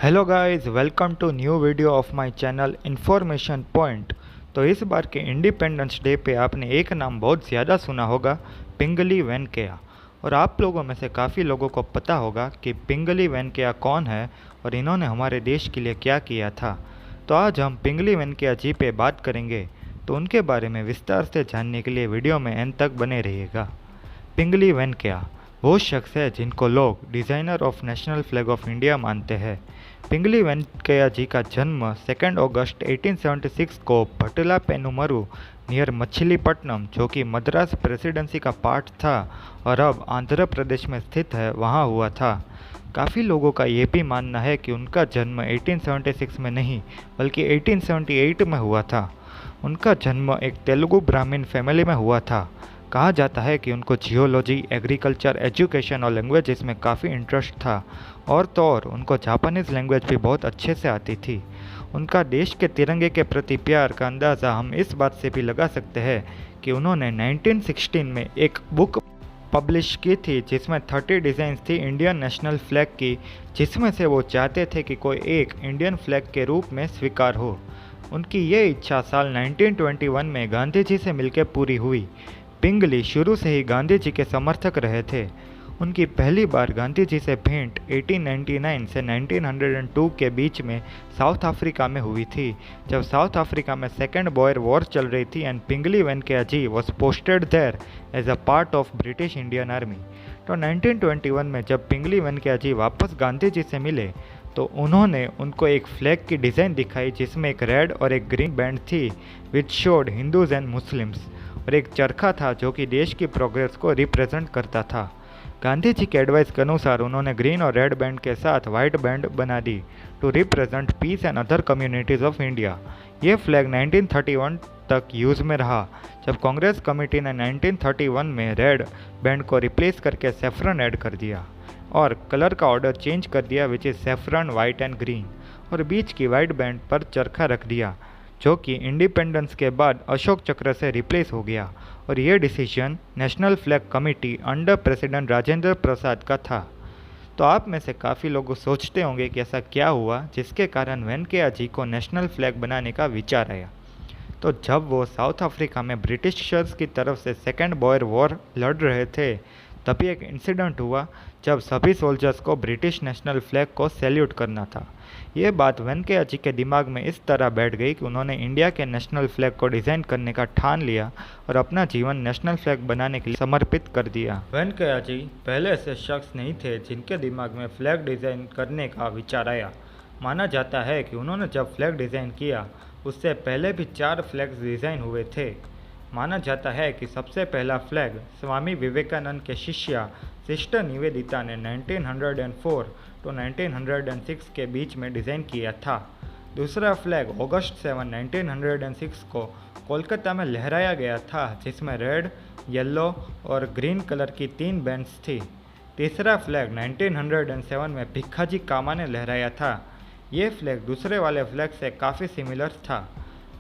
Hello guys, welcome to new video of my channel information point. तो इस बार के independence day पे आपने एक नाम बहुत ज़्यादा सुना होगा, पिंगली वेंकैया। और आप लोगों में से काफ़ी लोगों को पता होगा कि पिंगली वेंकैया कौन है और इन्होंने हमारे देश के लिए क्या किया था। तो आज हम पिंगली वेंकैया जी पे बात करेंगे, तो उनके बारे में विस्तार से जानने के लिए वीडियो में एंड तक बने रहिएगा। पिंगली वेंकैया वो शख्स है जिनको लोग designer of national flag of India मानते हैं। पिंगली वेंकैया जी का जन्म 2 अगस्त 1876 को भटला पेनुमरू नियर मछलीपट्टनम, जो कि मद्रास प्रेसिडेंसी का पार्ट था और अब आंध्र प्रदेश में स्थित है, वहाँ हुआ था। काफ़ी लोगों का ये भी मानना है कि उनका जन्म 1876 में नहीं बल्कि 1878 में हुआ था। उनका जन्म एक तेलुगु ब्राह्मण फैमिली में हुआ था। कहा जाता है कि उनको जियोलॉजी, एग्रीकल्चर, एजुकेशन और लैंग्वेजेस में काफ़ी इंटरेस्ट था और तो और उनको जापानीज़ लैंग्वेज भी बहुत अच्छे से आती थी। उनका देश के तिरंगे के प्रति प्यार का अंदाज़ा हम इस बात से भी लगा सकते हैं कि उन्होंने 1916 में एक बुक पब्लिश की थी जिसमें 30 डिज़ाइंस थी इंडियन नेशनल फ्लैग की, जिसमें से वो चाहते थे कि कोई एक इंडियन फ्लैग के रूप में स्वीकार हो। उनकी ये इच्छा साल 1921 में गांधी जी से मिलकर पूरी हुई। पिंगली शुरू से ही गांधी जी के समर्थक रहे थे। उनकी पहली बार गांधी जी से भेंट 1899 से 1902 के बीच में साउथ अफ्रीका में हुई थी, जब साउथ अफ्रीका में सेकेंड बॉयर वॉर चल रही थी and Pingali Venkaiya ji was posted there as a part of British Indian army. तो 1921 में जब पिंगली वेंकैया जी वापस गांधी जी से मिले तो उन्होंने उनको एक फ्लैग की डिज़ाइन दिखाई जिसमें एक रेड और एक ग्रीन बैंड थी विच शोड हिंदूज एंड मुस्लिम्स, और एक चरखा था जो कि देश की प्रोग्रेस को रिप्रेजेंट करता था। गांधी जी के एडवाइस के अनुसार उन्होंने ग्रीन और रेड बैंड के साथ वाइट बैंड बना दी to represent peace and other communities of India. ये फ्लैग 1931 तक यूज़ में रहा, जब कांग्रेस कमेटी ने 1931 में रेड बैंड को रिप्लेस करके सेफ्रन ऐड कर दिया और कलर का ऑर्डर चेंज कर दिया which is saffron, white and green, और बीच की वाइट बैंड पर चरखा रख दिया जो कि इंडिपेंडेंस के बाद अशोक चक्र से रिप्लेस हो गया। और ये decision national flag committee under president Rajendra Prasad का था। तो आप में से काफ़ी लोग सोचते होंगे कि ऐसा क्या हुआ जिसके कारण वेंकैया जी को नेशनल फ्लैग बनाने का विचार आया। तो जब वो साउथ अफ्रीका में ब्रिटिशर्स की तरफ से सेकेंड बॉयर वॉर लड़ रहे थे, तभी एक इंसिडेंट हुआ जब सभी सोल्जर्स को ब्रिटिश नेशनल फ्लैग को सैल्यूट करना था। ये बात वेंकैया जी के दिमाग में इस तरह बैठ गई कि उन्होंने इंडिया के नेशनल फ्लैग को डिज़ाइन करने का ठान लिया और अपना जीवन नेशनल फ्लैग बनाने के लिए समर्पित कर दिया। वेंकैया जी पहले ऐसे शख्स नहीं थे जिनके दिमाग में फ्लैग डिज़ाइन करने का विचार आया। माना जाता है कि उन्होंने जब फ्लैग डिज़ाइन किया उससे पहले भी 4 फ्लैग्स डिज़ाइन हुए थे। माना जाता है कि सबसे पहला फ्लैग स्वामी विवेकानंद के शिष्या सिस्टर निवेदिता ने 1904 तो 1906 के बीच में डिज़ाइन किया था। दूसरा फ्लैग अगस्त 7, 1906 को कोलकाता में लहराया गया था, जिसमें रेड, येलो और ग्रीन कलर की 3 बैंड्स थी। तीसरा फ्लैग 1907 में भिखाजी कामा ने लहराया था। ये फ्लैग दूसरे वाले फ्लैग से काफ़ी सिमिलर था।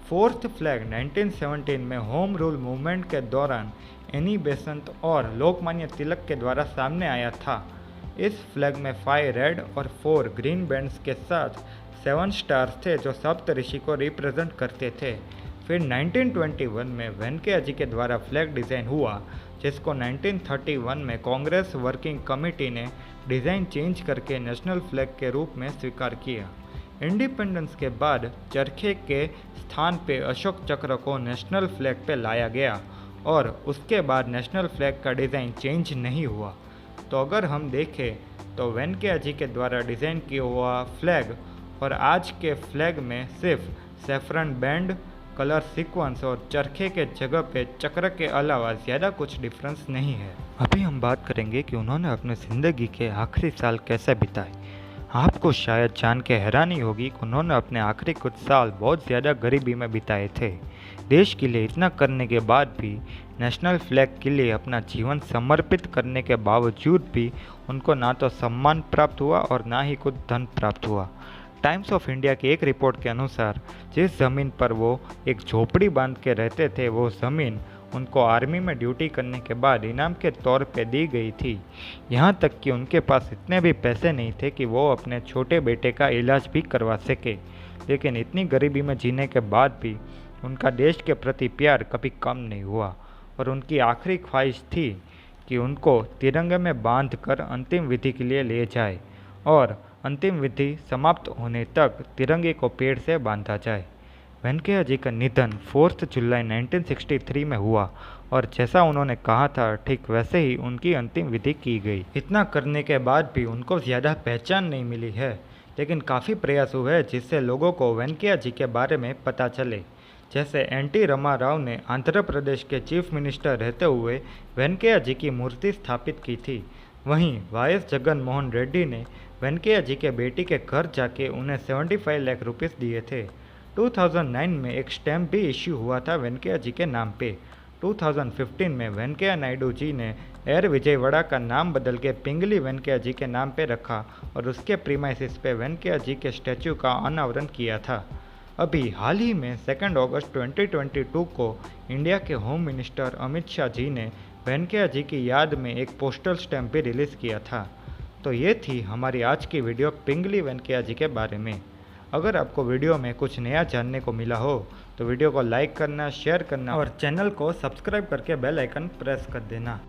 फोर्थ फ्लैग 1917 में होम रूल मूवमेंट के दौरान एनी बेसेंट और लोकमान्य तिलक के द्वारा सामने आया था। इस फ्लैग में 5 रेड और 4 ग्रीन बैंड्स के साथ 7 स्टार्स थे जो सप्तऋषि को रिप्रेजेंट करते थे। फिर 1921 में वेंकैया जी के द्वारा फ्लैग डिज़ाइन हुआ, जिसको 1931 में कांग्रेस वर्किंग कमेटी ने डिज़ाइन चेंज करके नेशनल फ्लैग के रूप में स्वीकार किया। इंडिपेंडेंस के बाद चरखे के स्थान पे अशोक चक्र को नेशनल फ्लैग पे लाया गया और उसके बाद नेशनल फ्लैग का डिज़ाइन चेंज नहीं हुआ। तो अगर हम देखें तो वेंकैया जी के द्वारा डिज़ाइन किया हुआ फ्लैग और आज के फ्लैग में सिर्फ सेफ्रन बैंड, कलर सीक्वेंस और चरखे के जगह पे चक्र के अलावा ज़्यादा कुछ डिफरेंस नहीं है। अभी हम बात करेंगे कि उन्होंने अपनी ज़िंदगी के आखिरी साल कैसे बिताए। आपको शायद जान के हैरानी होगी कि उन्होंने अपने आखिरी कुछ साल बहुत ज़्यादा गरीबी में बिताए थे। देश के लिए इतना करने के बाद भी, नेशनल फ्लैग के लिए अपना जीवन समर्पित करने के बावजूद भी उनको ना तो सम्मान प्राप्त हुआ और ना ही कुछ धन प्राप्त हुआ। टाइम्स ऑफ इंडिया की एक रिपोर्ट के अनुसार जिस ज़मीन पर वो एक झोपड़ी बांध के रहते थे, वो ज़मीन उनको आर्मी में ड्यूटी करने के बाद इनाम के तौर पे दी गई थी। यहाँ तक कि उनके पास इतने भी पैसे नहीं थे कि वो अपने छोटे बेटे का इलाज भी करवा सके। लेकिन इतनी गरीबी में जीने के बाद भी उनका देश के प्रति प्यार कभी कम नहीं हुआ और उनकी आखिरी ख्वाहिश थी कि उनको तिरंगे में बांध कर अंतिम विधि के लिए ले जाए और अंतिम विधि समाप्त होने तक तिरंगे को पेड़ से बांधा जाए। वेंकैया जी का निधन 4 जुलाई 1963 में हुआ और जैसा उन्होंने कहा था ठीक वैसे ही उनकी अंतिम विधि की गई। इतना करने के बाद भी उनको ज़्यादा पहचान नहीं मिली है, लेकिन काफ़ी प्रयास हुए जिससे लोगों को वेंकैया जी के बारे में पता चले। जैसे एन.टी. रमा राव ने आंध्र प्रदेश के चीफ मिनिस्टर रहते हुए वेंकैया जी की मूर्ति स्थापित की थी। वहीं वाई.एस. जगन मोहन रेड्डी ने वेंकैया जी के बेटी के घर जाके उन्हें 75 लाख रुपीस दिए थे। 2009 में एक स्टैम्प भी इश्यू हुआ था वेंकैया जी के नाम पे। 2015 में वेंकैया नायडू जी ने एयर विजयवाड़ा का नाम बदल के पिंगली वेंकैया जी के नाम पे रखा और उसके प्रीमाइसिस पे वेंकैया जी के स्टैचू का अनावरण किया था। अभी हाल ही में 2 अगस्त 2022 को इंडिया के होम मिनिस्टर अमित शाह जी ने वेंकैया जी की याद में एक पोस्टल स्टैम्प भी रिलीज़ किया था। तो ये थी हमारी आज की वीडियो पिंगली वेंकैया जी के बारे में। अगर आपको वीडियो में कुछ नया जानने को मिला हो तो वीडियो को लाइक करना, शेयर करना और चैनल को सब्सक्राइब करके बेल आइकन प्रेस कर देना।